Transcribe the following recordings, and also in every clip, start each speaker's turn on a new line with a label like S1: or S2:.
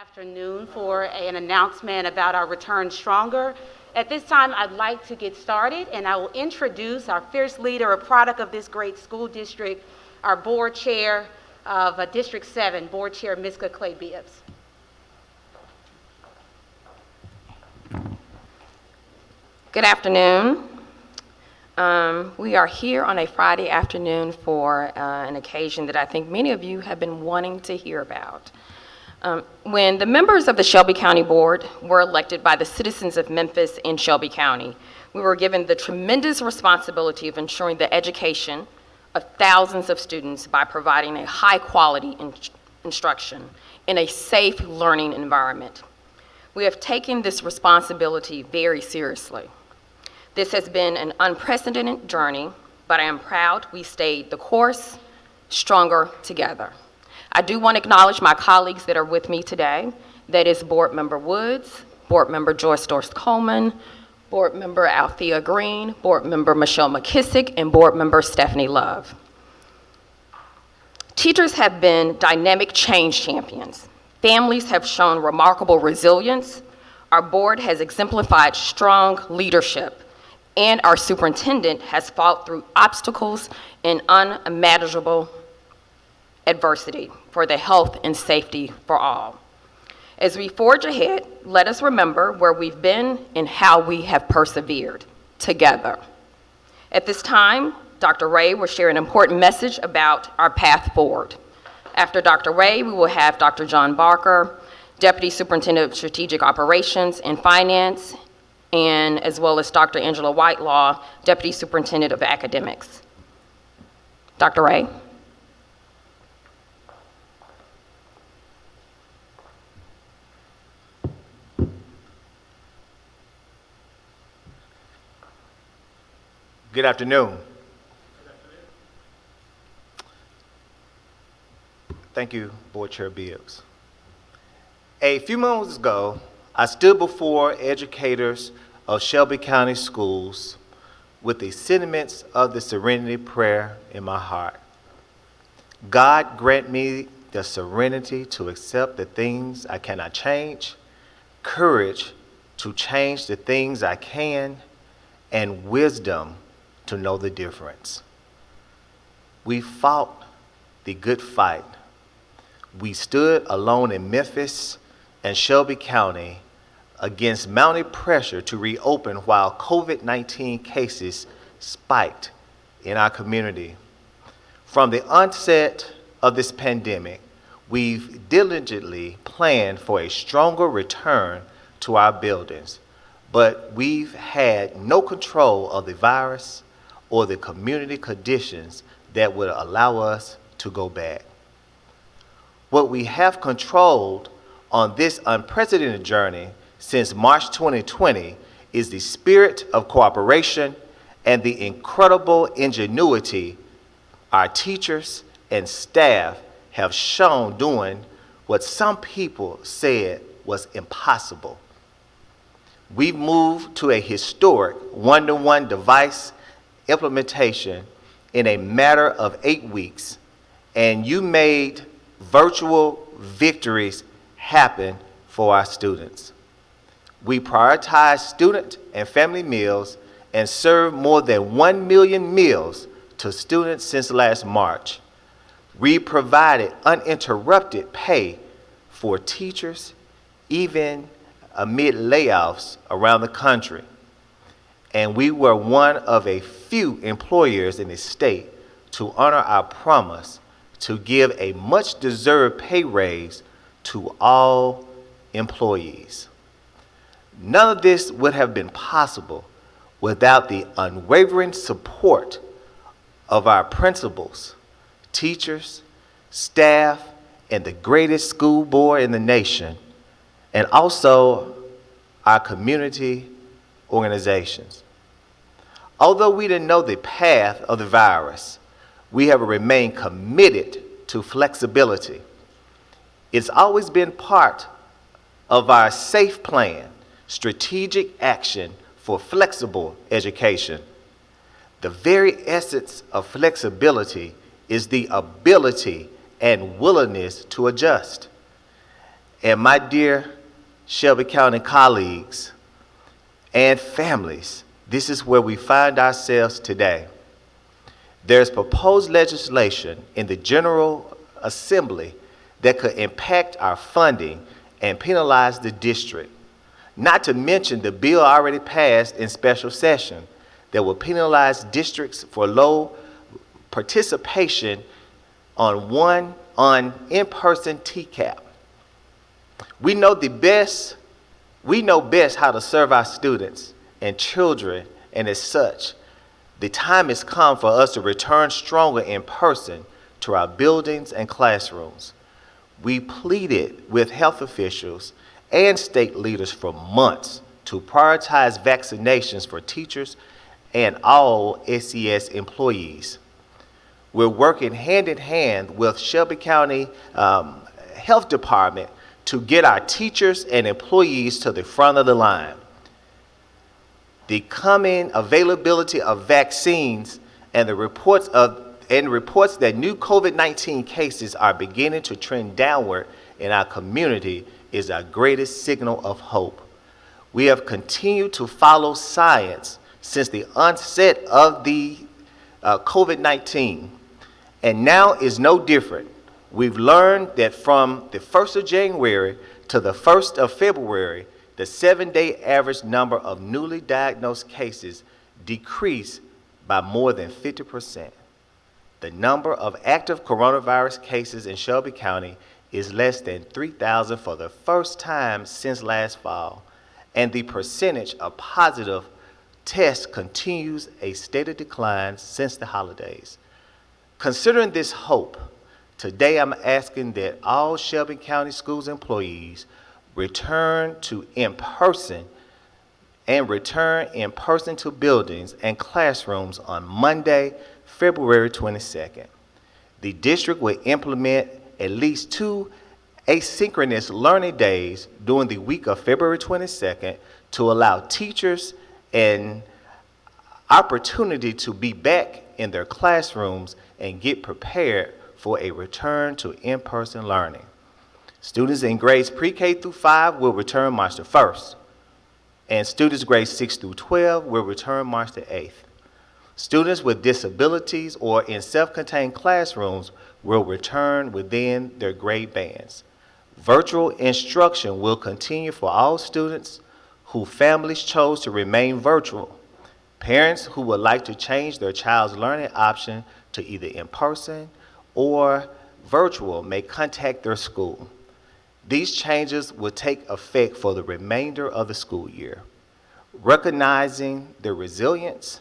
S1: Afternoon for an announcement about our Return Stronger. At this time, I'd like to get started, and I will introduce our fierce leader, a product of this great school district, our board chair of District 7, Board Chair Miska Clay-Bibbs.
S2: Good afternoon. We are here on a Friday afternoon for an occasion that I think many of you have been wanting to hear about. When the members of the Shelby County Board were elected by the citizens of Memphis and Shelby County, we were given the tremendous responsibility of ensuring the education of thousands of students by providing a high-quality instruction in a safe learning environment. We have taken this responsibility very seriously. This has been an unprecedented journey, but I am proud we stayed the course, stronger together. I do want to acknowledge my colleagues that are with me today. That is Board Member Woods, Board Member Joyce Dorst-Coleman, Board Member Althea Green, Board Member Michelle McKissick, and Board Member Stephanie Love. Teachers have been dynamic change champions. Families have shown remarkable resilience. Our board has exemplified strong leadership, and our superintendent has fought through obstacles and unimaginable adversity for the health and safety for all. As we forge ahead, let us remember where we've been and how we have persevered together. At this time, Dr. Ray will share an important message about our path forward. After Dr. Ray, we will have Dr. John Barker, Deputy Superintendent of Strategic Operations and Finance, and as well as Dr. Angela Whitelaw, Deputy Superintendent of Academics. Dr. Ray.
S3: Good afternoon. Thank you, Board Chair Bibbs. A few moments ago, I stood before educators of Shelby County Schools with the sentiments of the Serenity Prayer in my heart. God grant me the serenity to accept the things I cannot change, courage to change the things I can, and wisdom to know the difference. We fought the good fight. We stood alone in Memphis and Shelby County against mounting pressure to reopen while COVID-19 cases spiked in our community. From the onset of this pandemic, we've diligently planned for a stronger return to our buildings, but we've had no control of the virus or the community conditions that would allow us to go back. What we have controlled on this unprecedented journey since March 2020 is the spirit of cooperation and the incredible ingenuity our teachers and staff have shown doing what some people said was impossible. We've moved to a historic one-to-one device implementation in a matter of 8 weeks, and you made virtual victories happen for our students. We prioritized student and family meals and served more than 1 million meals to students since last March. We provided uninterrupted pay for teachers, even amid layoffs around the country. And we were one of a few employers in the state to honor our promise to give a much-deserved pay raise to all employees. None of this would have been possible without the unwavering support of our principals, teachers, staff, and the greatest school board in the nation, and also our community organizations. Although we didn't know the path of the virus, we have remained committed to flexibility. It's always been part of our SAFE plan, strategic action for flexible education. The very essence of flexibility is the ability and willingness to adjust. And my dear Shelby County colleagues and families, this is where we find ourselves today. There's proposed legislation in the General Assembly that could impact our funding and penalize the district. Not to mention the bill already passed in special session that will penalize districts for low participation on in-person TCAP. We know best how to serve our students and children, and as such, the time has come for us to return stronger in person to our buildings and classrooms. We pleaded with health officials and state leaders for months to prioritize vaccinations for teachers and all SES employees. We're working hand in hand with Shelby County Health Department to get our teachers and employees to the front of the line. The coming availability of vaccines and the reports that new COVID-19 cases are beginning to trend downward in our community is our greatest signal of hope. We have continued to follow science since the onset of the COVID-19, and now is no different. We've learned that from the 1st of January to the 1st of February, the 7-day average number of newly diagnosed cases decreased by more than 50%. The number of active coronavirus cases in Shelby County is less than 3,000 for the first time since last fall, and the percentage of positive tests continues a steady decline since the holidays. Considering this hope, today I'm asking that all Shelby County Schools employees return in person to buildings and classrooms on Monday, February 22nd. The district will implement at least 2 asynchronous learning days during the week of February 22nd to allow teachers an opportunity to be back in their classrooms and get prepared for a return to in-person learning. Students in grades pre-K through 5 will return March the 1st, and students grades 6 through 12 will return March the 8th. Students with disabilities or in self-contained classrooms will return within their grade bands. Virtual instruction will continue for all students whose families chose to remain virtual. Parents who would like to change their child's learning option to either in-person or virtual may contact their school. These changes will take effect for the remainder of the school year. Recognizing the resilience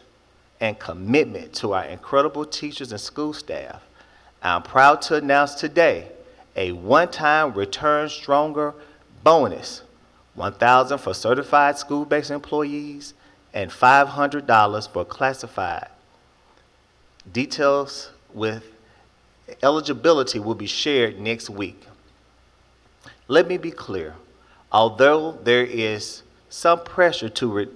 S3: and commitment to our incredible teachers and school staff, I'm proud to announce today a one-time Return Stronger bonus, $1,000 for certified school-based employees and $500 for classified. Details with eligibility will be shared next week. Let me be clear. Although there is some pressure to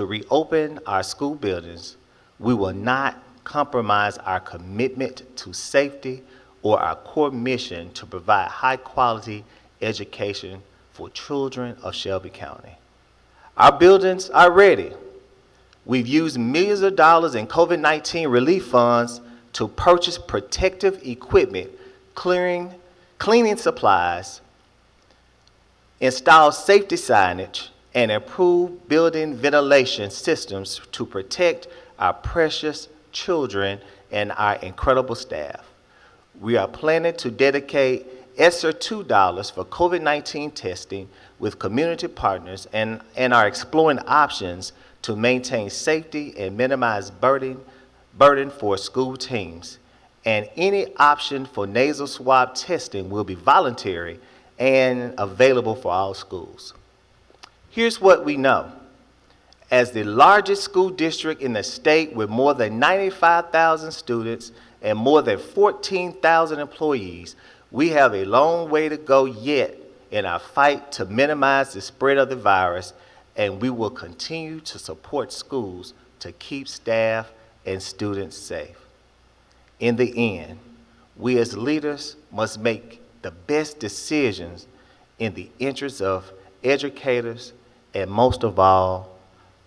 S3: reopen our school buildings, we will not compromise our commitment to safety or our core mission to provide high-quality education for children of Shelby County. Our buildings are ready. We've used millions of dollars in COVID-19 relief funds to purchase protective equipment, cleaning supplies, install safety signage, and improve building ventilation systems to protect our precious children and our incredible staff. We are planning to dedicate ESSER $2 for COVID-19 testing with community partners and are exploring options to maintain safety and minimize burden for school teams. And any option for nasal swab testing will be voluntary and available for all schools. Here's what we know. As the largest school district in the state with more than 95,000 students and more than 14,000 employees, we have a long way to go yet in our fight to minimize the spread of the virus, and we will continue to support schools to keep staff and students safe. In the end, we as leaders must make the the best decisions in the interest of educators and most of all,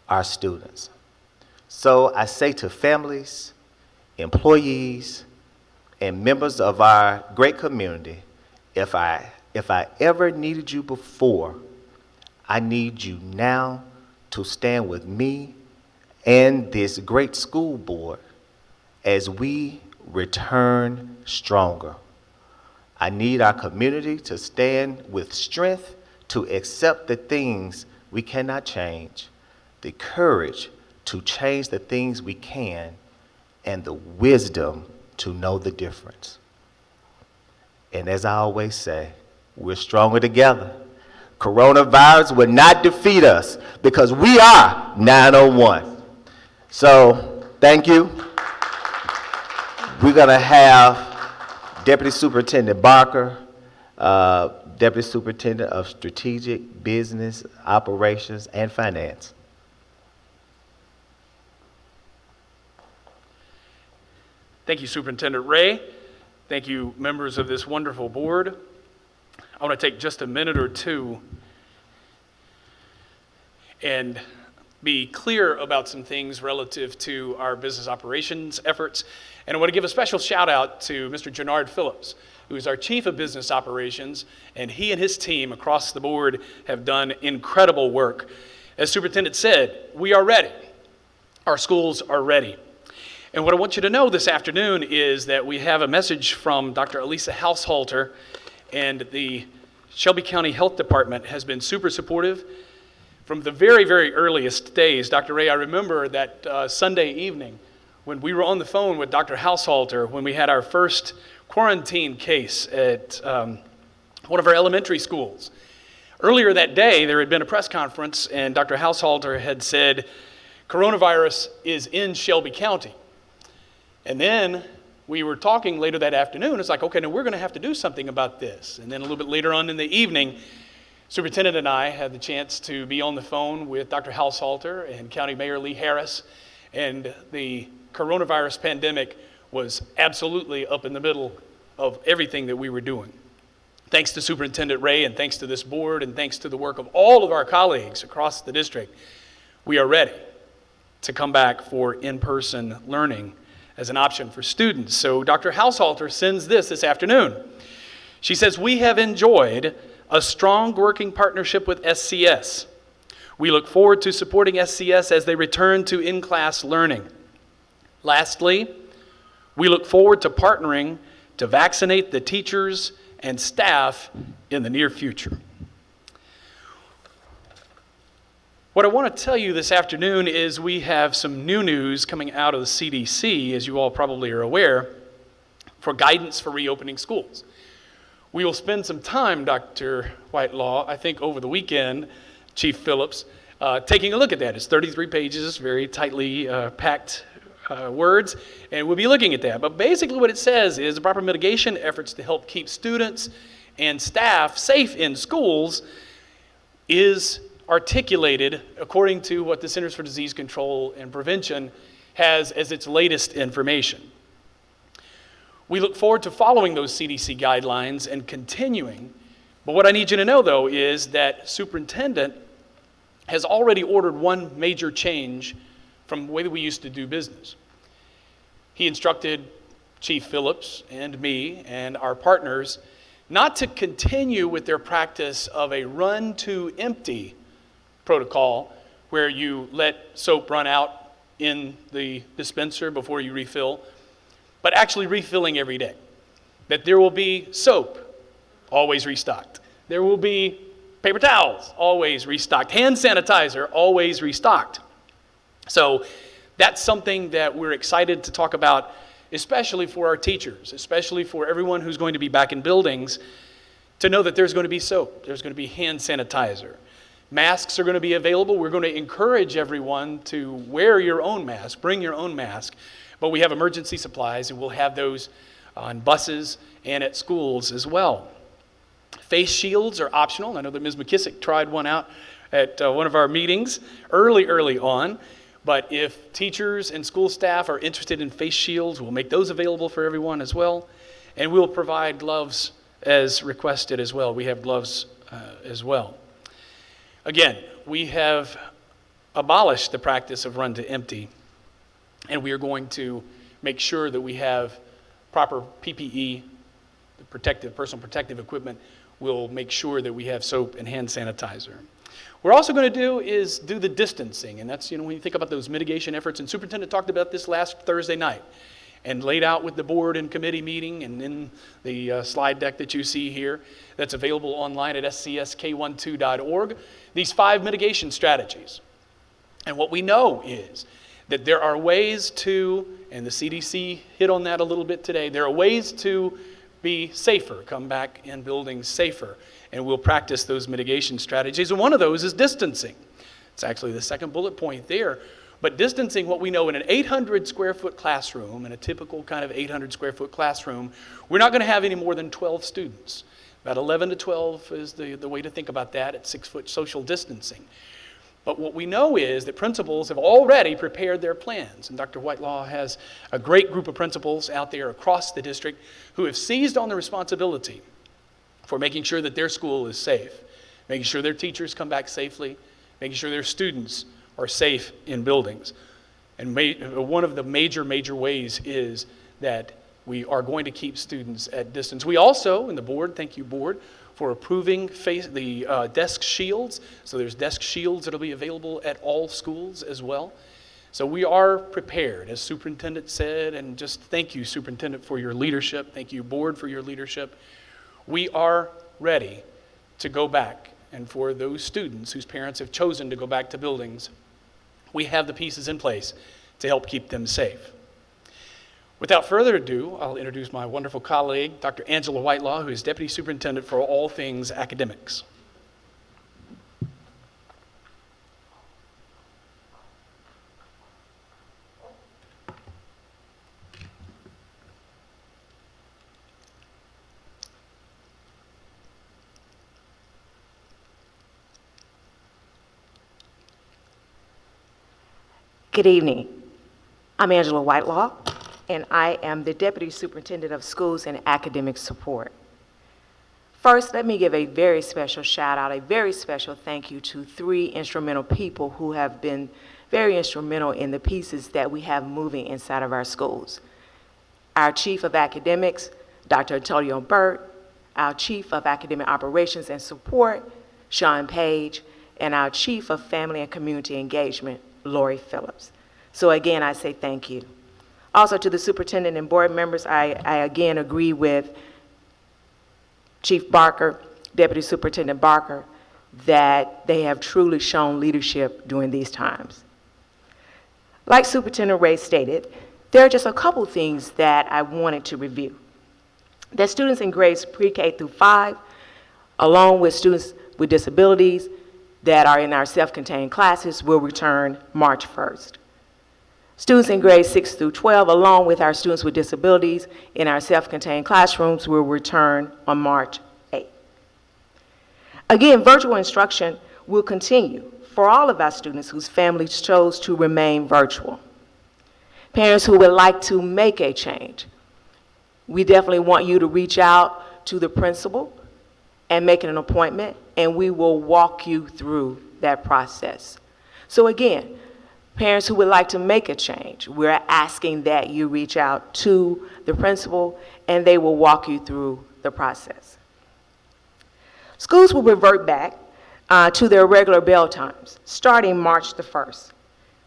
S3: our students. So I say to families, employees, and members of our great community, if I ever needed you before, I need you now to stand with me and this great school board as we return stronger. I need our community to stand with strength to accept the things we cannot change, the courage to change the things we can, and the wisdom to know the difference. And as I always say, we're stronger together. Coronavirus will not defeat us because we are 901. So, thank you. We're going to have Deputy Superintendent Barker, Deputy Superintendent of Strategic Business Operations and Finance.
S4: Thank you, Superintendent Ray. Thank you, members of this wonderful board. I want to take just a minute or two and be clear about some things relative to our business operations efforts. And I want to give a special shout out to Mr. Jannard Phillips, who is our Chief of Business Operations, and he and his team across the board have done incredible work. As Superintendent said, we are ready. Our schools are ready. And what I want you to know this afternoon is that we have a message from Dr. Elisa Haushalter, and the Shelby County Health Department has been super supportive from the very, very earliest days. Dr. Ray, I remember that Sunday evening when we were on the phone with Dr. Haushalter when we had our first quarantine case at one of our elementary schools. Earlier that day, there had been a press conference, and Dr. Haushalter had said, coronavirus is in Shelby County. And then we were talking later that afternoon. It's like, okay, now we're going to have to do something about this. And then a little bit later on in the evening, Superintendent and I had the chance to be on the phone with Dr. Haushalter and County Mayor Lee Harris, and the coronavirus pandemic was absolutely up in the middle of everything that we were doing. Thanks to Superintendent Ray, and thanks to this board, and thanks to the work of all of our colleagues across the district, we are ready to come back for in-person learning as an option for students. So Dr. Haushalter sends this afternoon. She says, we have enjoyed a strong working partnership with SCS. We look forward to supporting SCS as they return to in-class learning. Lastly, we look forward to partnering to vaccinate the teachers and staff in the near future. What I want to tell you this afternoon is we have some new news coming out of the CDC, as you all probably are aware, for guidance for reopening schools. We will spend some time, Dr. Whitelaw, I think over the weekend, Chief Phillips, taking a look at that. It's 33 pages, very tightly packed words, and we'll be looking at that. But basically what it says is the proper mitigation efforts to help keep students and staff safe in schools is articulated according to what the Centers for Disease Control and Prevention has as its latest information. We look forward to following those CDC guidelines and continuing, but what I need you to know, though, is that Superintendent has already ordered one major change from the way that we used to do business. He instructed Chief Phillips and me and our partners not to continue with their practice of a run to empty protocol where you let soap run out in the dispenser before you refill, but actually refilling every day. That there will be soap always restocked. There will be paper towels always restocked. Hand sanitizer always restocked. So that's something that we're excited to talk about, especially for our teachers, especially for everyone who's going to be back in buildings, to know that there's going to be soap, there's going to be hand sanitizer. Masks are going to be available. We're going to encourage everyone to wear your own mask, bring your own mask, but we have emergency supplies, and we'll have those on buses and at schools as well. Face shields are optional. I know that Ms. McKissick tried one out at one of our meetings early on, but if teachers and school staff are interested in face shields, we'll make those available for everyone as well, and we'll provide gloves as requested as well. We have gloves as well. Again, we have abolished the practice of run to empty, and we are going to make sure that we have proper PPE, the personal protective equipment. We'll make sure that we have soap and hand sanitizer. What we're also going to do is do the distancing, and that's, when you think about those mitigation efforts, and Superintendent talked about this last Thursday night and laid out with the board and committee meeting and in the slide deck that you see here that's available online at scsk12.org, these 5 mitigation strategies. And what we know is that there are ways to, and the CDC hit on that a little bit today, there are ways to be safer, come back in buildings safer, and we'll practice those mitigation strategies. And one of those is distancing. It's actually the second bullet point there. But distancing, what we know in an 800 square foot classroom, in a typical kind of 800 square foot classroom, we're not going to have any more than 12 students. About 11 to 12 is the way to think about that at 6-foot social distancing. But what we know is that principals have already prepared their plans, and Dr. Whitelaw has a great group of principals out there across the district who have seized on the responsibility for making sure that their school is safe, making sure their teachers come back safely, making sure their students are safe in buildings. And one of the major ways is that we are going to keep students at distance. We also, in the board, thank you board, for approving the desk shields. So there's desk shields that will be available at all schools as well. So we are prepared, as Superintendent said, and just thank you, Superintendent, for your leadership. Thank you, board, for your leadership. We are ready to go back. And for those students whose parents have chosen to go back to buildings, we have the pieces in place to help keep them safe. Without further ado, I'll introduce my wonderful colleague, Dr. Angela Whitelaw, who is Deputy Superintendent for all things academics.
S5: Good evening. I'm Angela Whitelaw, and I am the Deputy Superintendent of Schools and Academic Support. First, let me give a very special shout out, a very special thank you to 3 instrumental people who have been very instrumental in the pieces that we have moving inside of our schools. Our Chief of Academics, Dr. Antonio Burt, our Chief of Academic Operations and Support, Sean Page, and our Chief of Family and Community Engagement, Lori Phillips. So again, I say thank you. Also to the superintendent and board members, I again agree with Chief Barker, Deputy Superintendent Barker, that they have truly shown leadership during these times. Like Superintendent Ray stated, there are just a couple things that I wanted to review. That students in grades pre-K through 5, along with students with disabilities that are in our self-contained classes, will return March 1st. Students in grades 6 through 12, along with our students with disabilities in our self-contained classrooms, will return on March 8th. Again, virtual instruction will continue for all of our students whose families chose to remain virtual. Parents who would like to make a change, we definitely want you to reach out to the principal and make an appointment, and we will walk you through that process. So again, parents who would like to make a change, we're asking that you reach out to the principal and they will walk you through the process. Schools will revert back to their regular bell times starting March the 1st.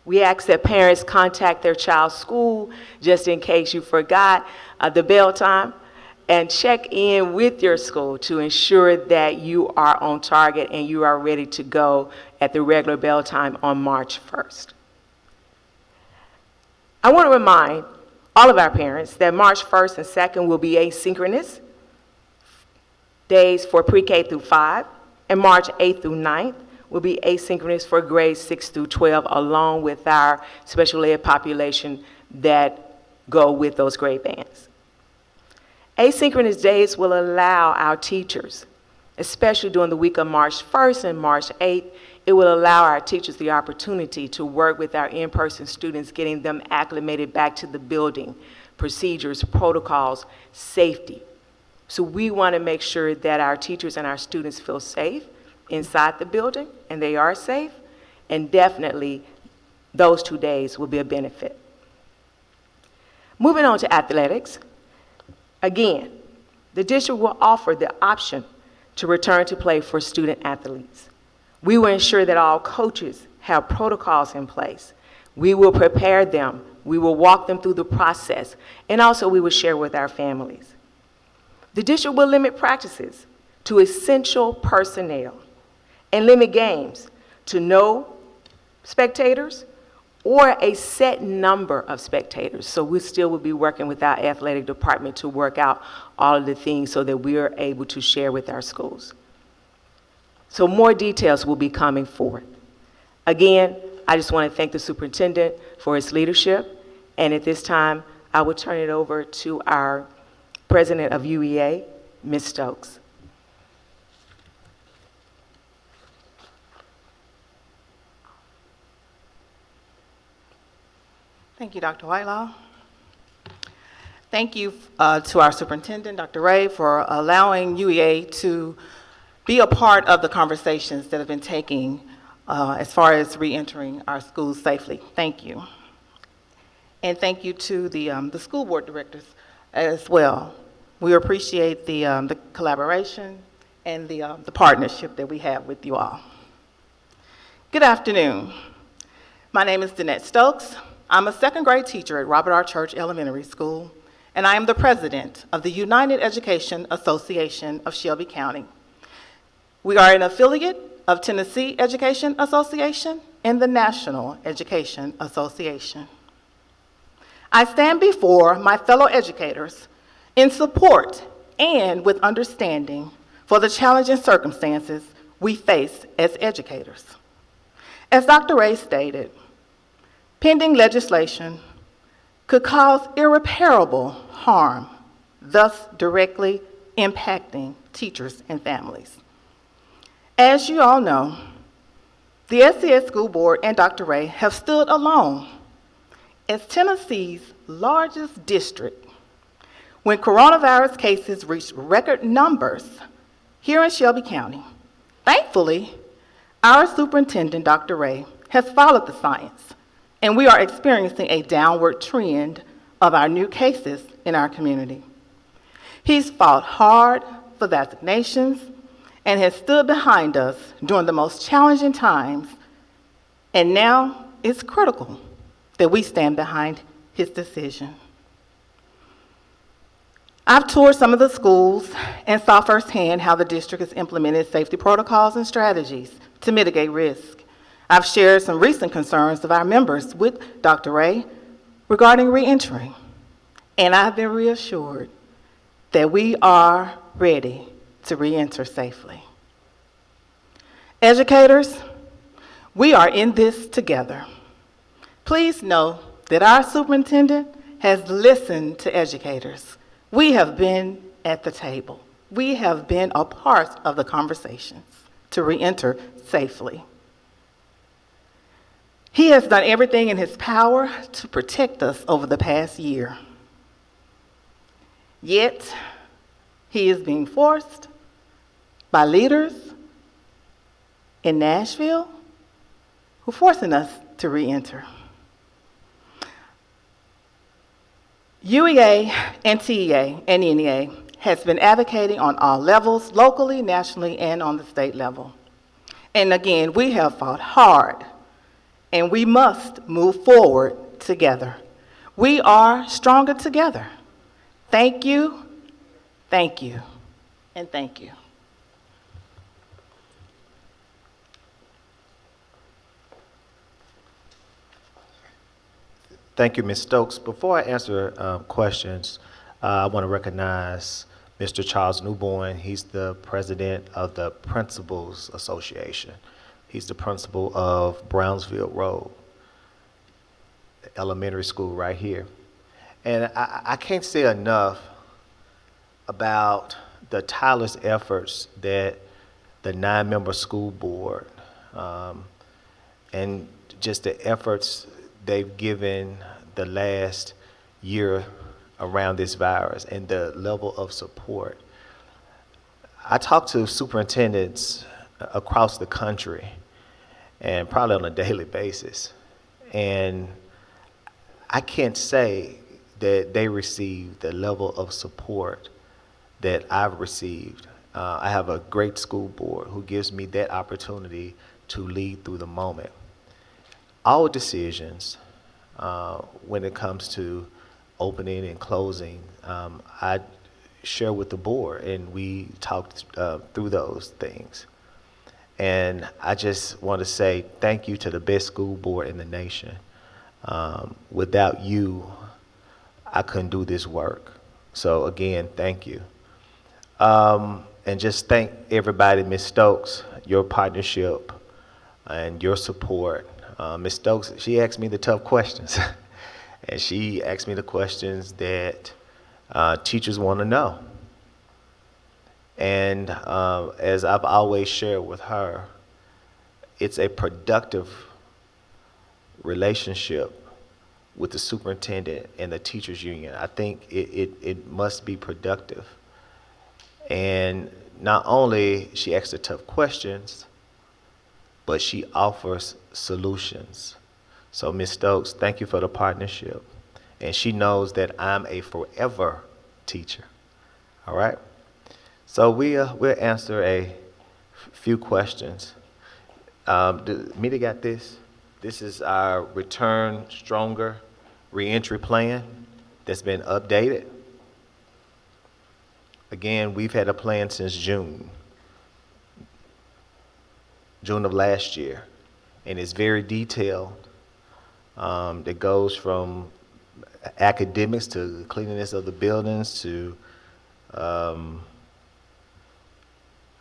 S5: We ask that parents contact their child's school just in case you forgot the bell time, and check in with your school to ensure that you are on target and you are ready to go at the regular bell time on March 1st. I want to remind all of our parents that March 1st and 2nd will be asynchronous days for pre-K through 5, and March 8th through 9th will be asynchronous for grades 6 through 12, along with our special ed population that go with those grade bands. Asynchronous days will allow our teachers, especially during the week of March 1st and March 8th, it will allow our teachers the opportunity to work with our in-person students, getting them acclimated back to the building, procedures, protocols, safety, So we want to make sure that our teachers and our students feel safe inside the building, and they are safe, and definitely those 2 days will be a benefit. Moving on to athletics, again, the district will offer the option to return to play for student athletes. We will ensure that all coaches have protocols in place. We will prepare them. We will walk them through the process, and also we will share with our families. The district will limit practices to essential personnel and limit games to no spectators or a set number of spectators. So we still will be working with our athletic department to work out all of the things so that we are able to share with our schools. So more details will be coming forth. Again, I just want to thank the superintendent for his leadership, and at this time, I will turn it over to our president of UEA, Ms. Stokes.
S6: Thank you, Dr. Whitelaw. Thank you to our superintendent, Dr. Ray, for allowing UEA to be a part of the conversations that have been taking as far as reentering our schools safely. Thank you. And thank you to the school board directors as well. We appreciate the collaboration and the partnership that we have with you all. Good afternoon. My name is Danette Stokes. I'm a second grade teacher at Robert R. Church Elementary School, and I am the president of the United Education Association of Shelby County. We are an affiliate of Tennessee Education Association and the National Education Association. I stand before my fellow educators in support and with understanding for the challenging circumstances we face as educators. As Dr. Ray stated, pending legislation could cause irreparable harm, thus directly impacting teachers and families. As you all know, the SCS School Board and Dr. Ray have stood alone as Tennessee's largest district when coronavirus cases reached record numbers here in Shelby County. Thankfully, our superintendent, Dr. Ray, has followed the science, and we are experiencing a downward trend of our new cases in our community. He's fought hard for vaccinations and has stood behind us during the most challenging times, and now it's critical that we stand behind his decision. I've toured some of the schools and saw firsthand how the district has implemented safety protocols and strategies to mitigate risk. I've shared some recent concerns of our members with Dr. Ray regarding reentry, and I've been reassured that we are ready to reenter safely. Educators, we are in this together. Please know that our superintendent has listened to educators. We have been at the table. We have been a part of the conversations to reenter safely. He has done everything in his power to protect us over the past year. Yet, he is being forced by leaders in Nashville who are forcing us to reenter. UEA and TEA and NEA has been advocating on all levels, locally, nationally, and on the state level. And again, we have fought hard, and we must move forward together. We are stronger together. Thank you, and thank you.
S3: Thank you, Ms. Stokes. Before I answer questions, I want to recognize Mr. Charles Newborn. He's the president of the Principals Association. He's the principal of Brownsville Road, the elementary school right here. And I can't say enough about the tireless efforts that the 9-member school board and just the efforts they've given the last year around this virus and the level of support. I talk to superintendents across the country, and probably on a daily basis, and I can't say that they receive the level of support that I've received. I have a great school board who gives me that opportunity to lead through the moment. All decisions, when it comes to opening and closing, I share with the board, and we talked through those things. And I just want to say thank you to the best school board in the nation. Without you, I couldn't do this work. So again, thank you. And just thank everybody, Ms. Stokes, your partnership and your support. Ms. Stokes, she asked me the tough questions. And she asked me the questions that teachers want to know. And as I've always shared with her, it's a productive relationship with the superintendent and the teachers union. I think it must be productive. And not only she asks the tough questions, but she offers solutions. So Ms. Stokes, thank you for the partnership. And she knows that I'm a forever teacher. All right? So we'll answer a few questions. The media got this. This is our Return Stronger reentry plan that's been updated. Again, we've had a plan since June of last year, and it's very detailed. That goes from academics to the cleanliness of the buildings to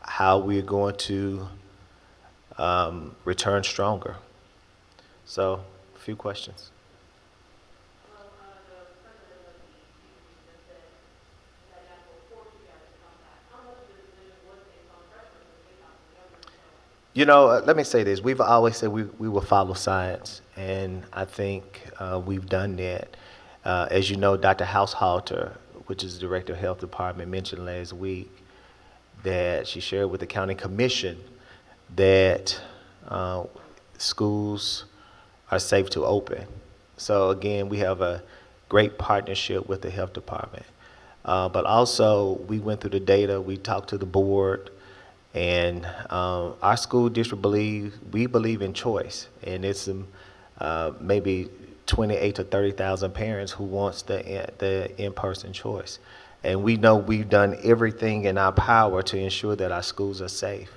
S3: how we're going to return stronger. So, a few questions. You know, let me say this. We've always said we will follow science, and I think we've done that. As you know, Dr. Haushalter, which is the Director of Health Department, mentioned last week that she shared with the County Commission that schools are safe to open. So again, we have a great partnership with the Health Department. But also, we went through the data, we talked to the board, and our school district believe in choice, and it's maybe 28 to 30,000 parents who wants the in-person choice. And we know we've done everything in our power to ensure that our schools are safe.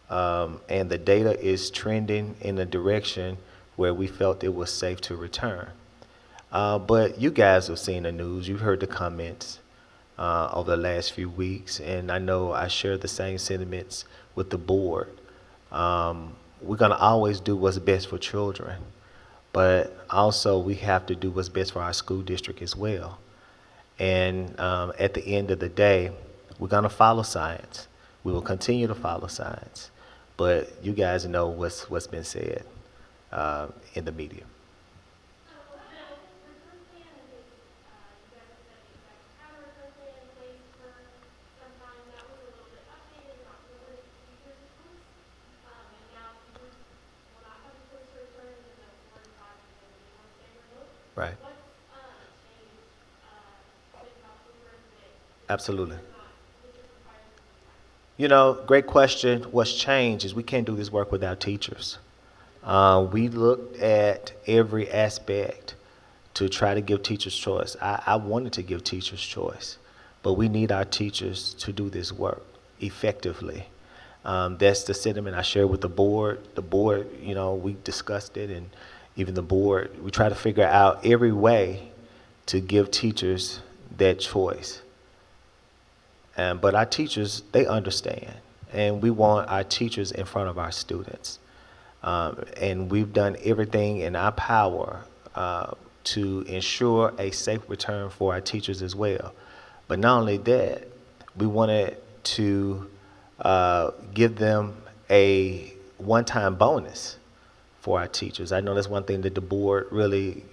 S3: And the data is trending in a direction where we felt it was safe to return. But you guys have seen the news, you've heard the comments over the last few weeks, and I know I share the same sentiments with the board. We're gonna always do what's best for children, but also we have to do what's best for our school district as well. And at the end of the day, we're gonna follow science. We will continue to follow science, but you guys know what's been said in the media. Right. Absolutely. You know, great question. What's changed is we can't do this work without teachers. We looked at every aspect to try to give teachers choice. I wanted to give teachers choice, but we need our teachers to do this work effectively. That's the sentiment I shared with the board. The board, you know, we discussed it, and even the board, we try to figure out every way to give teachers that choice. But our teachers, they understand, and we want our teachers in front of our students. And we've done everything in our power to ensure a safe return for our teachers as well. But not only that, we wanted to give them a one-time bonus for our teachers. I know that's one thing that the board really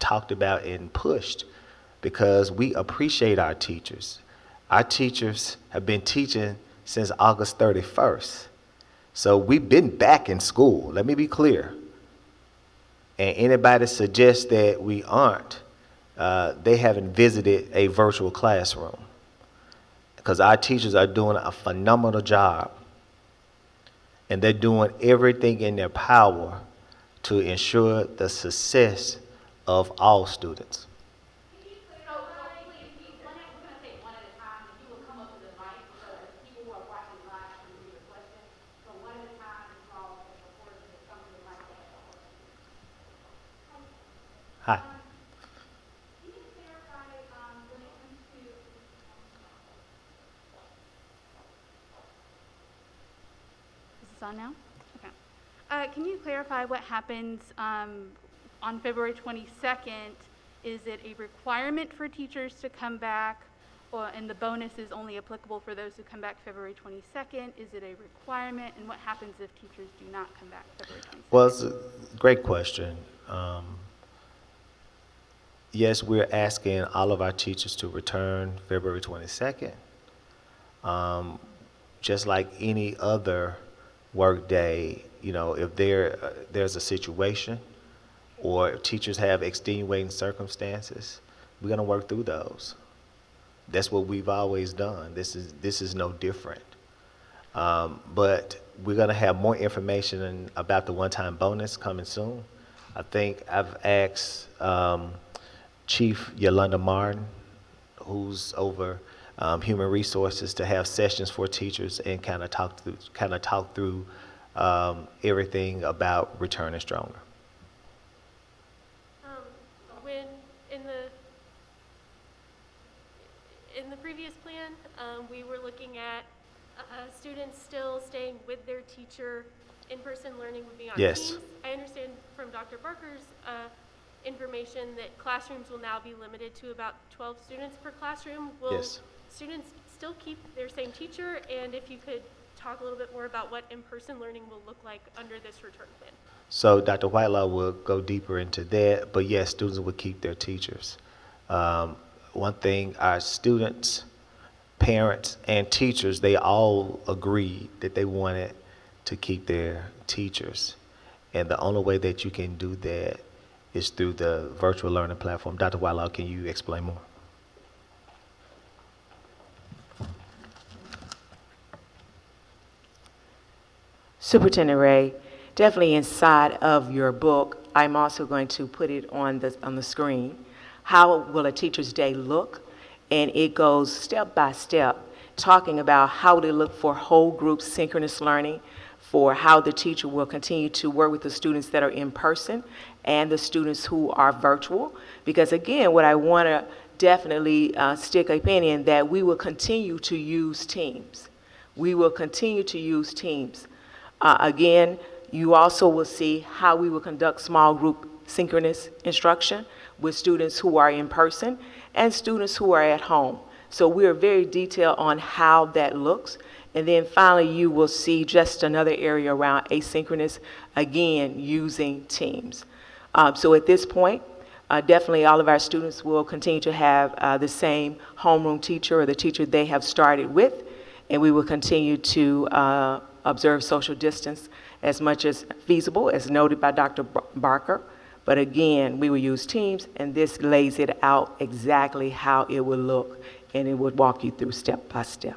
S3: talked about and pushed, because we appreciate our teachers. Our teachers have been teaching since August 31st. So we've been back in school, let me be clear. And anybody suggests that we aren't, they haven't visited a virtual classroom. Because our teachers are doing a phenomenal job. And they're doing everything in their power to ensure the success of all students. Hi.
S7: Is this on now? Okay. Can you clarify what happens on February 22nd? Is it a requirement for teachers to come back, and the bonus is only applicable for those who come back February 22nd? Is it a requirement, and what happens if teachers do not come back February 22nd?
S3: Well, it's a great question. Yes, we're asking all of our teachers to return February 22nd. Just like any other work day, you know, if there's a situation or if teachers have extenuating circumstances, we're going to work through those. That's what we've always done. This is no different. But we're going to have more information about the one-time bonus coming soon. I think I've asked Chief Yolanda Martin, who's over human resources, to have sessions for teachers and kind of talk through everything about returning stronger.
S8: When in the previous plan, we were looking at students still staying with their teacher. In-person learning would be on
S3: Yes.
S8: Teams. I understand from Dr. Barker's information that classrooms will now be limited to about 12 students per classroom. Will
S3: Yes.
S8: students still keep their same teacher? And if you could talk a little bit more about what in-person learning will look like under this return plan.
S3: So Dr. Whitelaw will go deeper into that, but yes, students will keep their teachers. One thing, our students, parents, and teachers, they all agreed that they wanted to keep their teachers. And the only way that you can do that is through the virtual learning platform. Dr. Whitelaw, can you explain more?
S5: Superintendent Ray, definitely inside of your book, I'm also going to put it on the screen. How will a teacher's day look? And it goes step by step, talking about how to look for whole group synchronous learning, for how the teacher will continue to work with the students that are in person and the students who are virtual. Because again, what I want to definitely stick up in that we will continue to use Teams. We will continue to use Teams. Again, you also will see how we will conduct small group synchronous instruction with students who are in person and students who are at home. So we are very detailed on how that looks. And then finally, you will see just another area around asynchronous, again, using Teams. So at this point, definitely all of our students will continue to have the same homeroom teacher or the teacher they have started with, and we will continue to observe social distance as much as feasible, as noted by Dr. Barker. But again, we will use Teams, and this lays it out exactly how it will look, and it would walk you through step by step.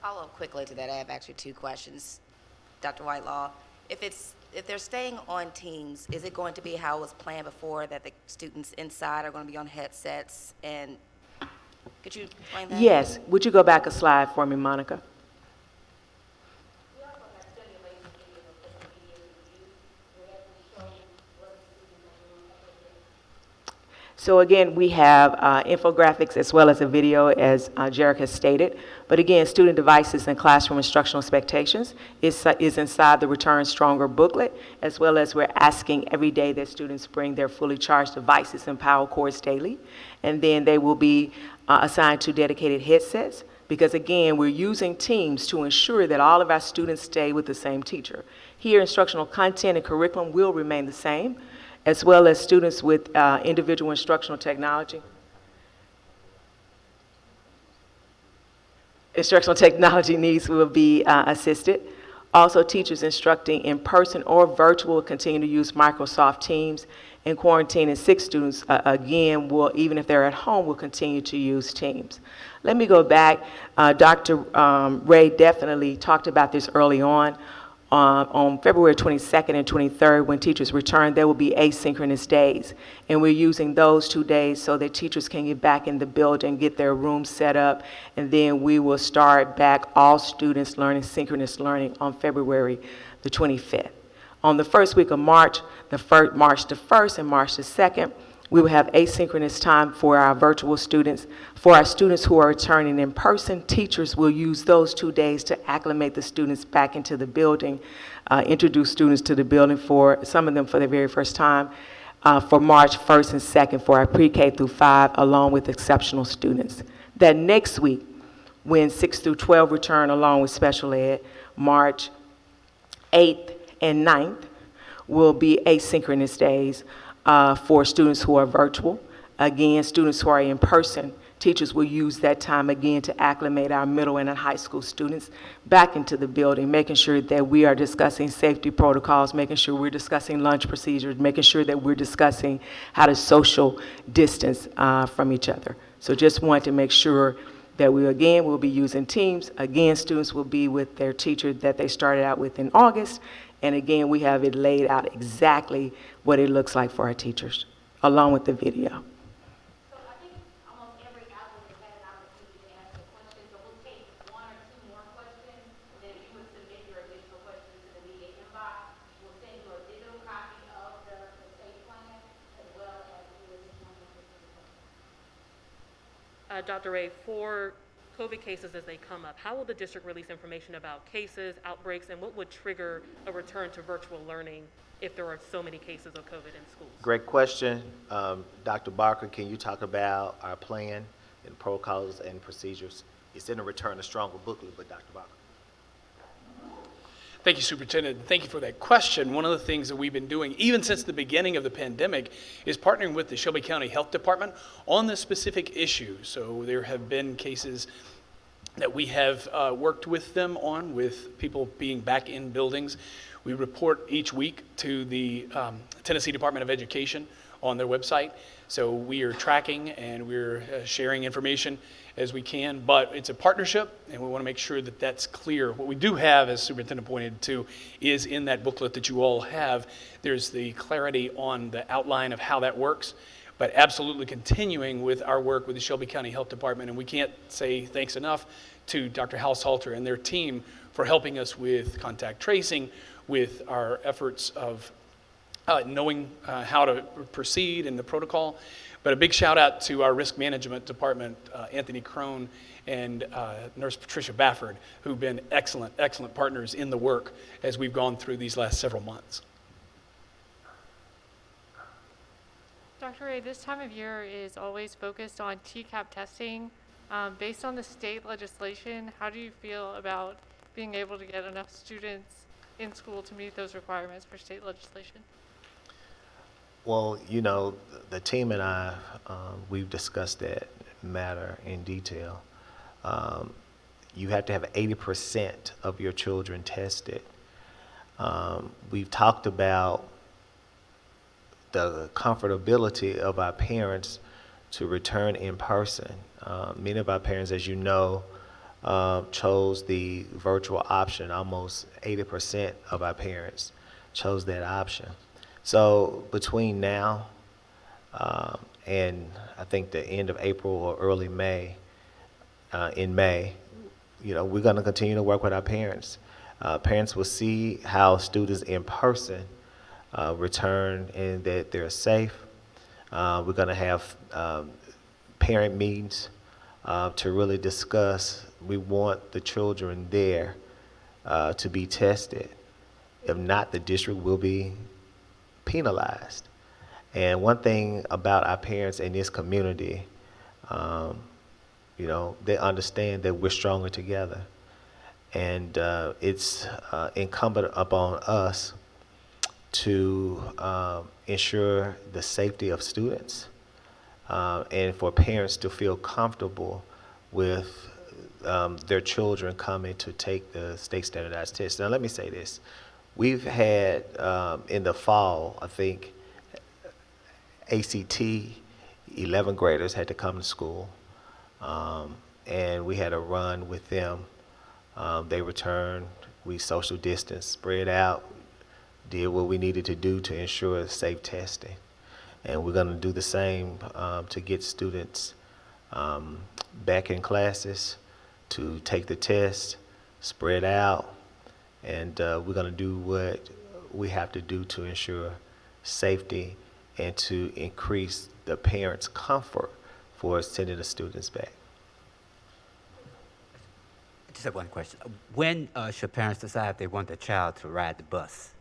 S9: Follow up quickly to that. I have actually two questions. Dr. Whitelaw, if they're staying on Teams, is it going to be how it was planned before, that the students inside are going to be on headsets? And could you explain that?
S5: Yes. Would you go back a slide for me, Monica? So again, we have infographics as well as a video, as Jarek has stated. But again, student devices and classroom instructional expectations is inside the Return Stronger booklet, as well as we're asking every day that students bring their fully charged devices and power cords daily. And then they will be assigned to dedicated headsets, because again, we're using Teams to ensure that all of our students stay with the same teacher. Here, instructional content and curriculum will remain the same, as well as students with individual instructional technology. instructional technology needs will be assisted. Also, teachers instructing in person or virtual will continue to use Microsoft Teams, and quarantining 6 students, again, will, even if they're at home, will continue to use Teams. Let me go back. Dr. Ray definitely talked about this early on. On February 22nd and 23rd, when teachers return, there will be asynchronous days. And we're using those 2 days so that teachers can get back in the building, get their rooms set up, and then we will start back all students learning synchronous learning on February the 25th. On the first week of March, March the 1st and March the 2nd, we will have asynchronous time for our virtual students. For our students who are returning in person, teachers will use those 2 days to acclimate the students back into the building, introduce students to the building, for some of them for the very first time, for March 1st and 2nd for our pre-K through 5, along with exceptional students. That next week, when 6 through 12 return along with special ed, March 8th and 9th will be asynchronous days for students who are virtual. Again, students who are in person, teachers will use that time again to acclimate our middle and high school students back into the building, making sure that we are discussing safety protocols, making sure we're discussing lunch procedures, making sure that we're discussing how to social distance from each other. So just want to make sure that we, again, will be using Teams. Again, students will be with their teacher that they started out with in August. And again, we have it laid out exactly what it looks like for our teachers, along with the video.
S1: So I think almost every outlet has had an opportunity to ask a question, so we'll take 1 or 2 more questions, and then if you would submit your additional questions to the media inbox, we'll send you a digital copy of the state plan, as well as the additional information.
S10: Dr. Ray, for COVID cases as they come up, how will the district release information about cases, outbreaks, and what would trigger a return to virtual learning if there are so many cases of COVID in schools?
S3: Great question. Dr. Barker, can you talk about our plan and protocols and procedures? It's in the Return to Stronger booklet, but Dr. Barker.
S4: Thank you, Superintendent. Thank you for that question. One of the things that we've been doing, even since the beginning of the pandemic, is partnering with the Shelby County Health Department on this specific issue. So there have been cases that we have worked with them on, with people being back in buildings. We report each week to the Tennessee Department of Education on their website. So we are tracking and we're sharing information as we can, but it's a partnership and we want to make sure that that's clear. What we do have, as Superintendent pointed to, is in that booklet that you all have, there's the clarity on the outline of how that works, but absolutely continuing with our work with the Shelby County Health Department. And we can't say thanks enough to Dr. Haushalter and their team for helping us with contact tracing, with our efforts of knowing how to proceed in the protocol. But a big shout out to our risk management department, Anthony Crone and Nurse Patricia Bafford, who've been excellent, excellent partners in the work as we've gone through these last several months.
S11: Dr. Ray, this time of year is always focused on TCAP testing. Based on the state legislation, how do you feel about being able to get enough students in school to meet those requirements for state legislation?
S3: Well, you know, the team and I, we've discussed that matter in detail. You have to have 80% of your children tested. We've talked about the comfortability of our parents to return in person. Many of our parents, as you know, chose the virtual option. Almost 80% of our parents chose that option. So between now and I think the end of April or early May, in May, you know, we're going to continue to work with our parents. Parents will see how students in person return and that they're safe. We're going to have parent meetings to really discuss. We want the children there to be tested. If not, the district will be penalized. And one thing about our parents in this community, you know, they understand that we're stronger together. And it's incumbent upon us to ensure the safety of students and for parents to feel comfortable with their children coming to take the state standardized test. Now, let me say this. We've had, in the fall, I think, ACT 11th graders had to come to school, and we had a run with them. They returned, we social distanced, spread out, did what we needed to do to ensure safe testing. And we're going to do the same to get students back in classes, to take the test, spread out, and we're going to do what we have to do to ensure safety and to increase the parents' comfort for sending the students back.
S12: I just have one question. When should parents decide if they want their child to ride the bus?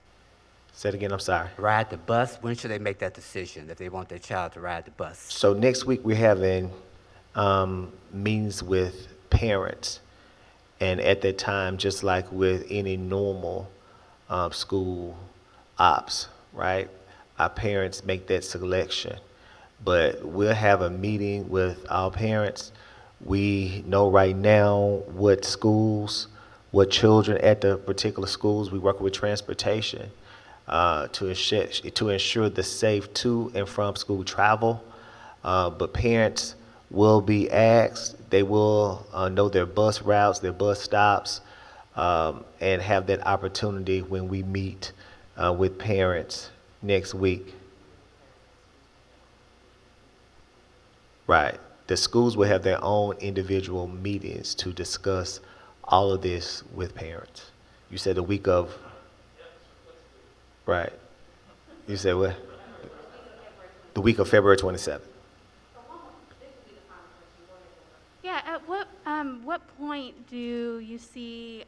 S3: Say it again, I'm sorry.
S12: Ride the bus? When should they make that decision, if they want their child to ride the bus?
S3: So next week we're having meetings with parents, and at that time, just like with any normal school ops, right? Our parents make that selection, but we'll have a meeting with our parents. We know right now what schools, what children at the particular schools. We work with transportation to ensure the safe to and from school travel. But parents will be asked, they will know their bus routes, their bus stops, and have that opportunity when we meet with parents next week. Right. The schools will have their own individual meetings to discuss all of this with parents. You said the week of, right. You said what? The week of February 27th.
S7: Yeah, at what point do you see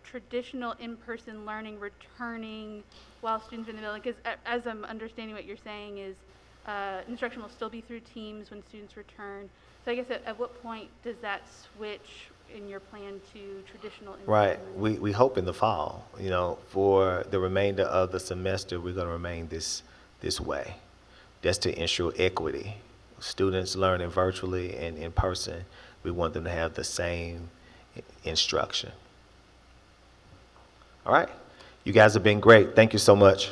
S7: traditional in-person learning returning while students are in the building? Because as I'm understanding what you're saying is instruction will still be through Teams when students return. So I guess at what point does that switch in your plan to traditional in-person
S3: Right.
S7: learning?
S3: We hope in the fall. You know, for the remainder of the semester, we're going to remain this way. That's to ensure equity. Students learning virtually and in person, we want them to have the same instruction. All right. You guys have been great. Thank you so much.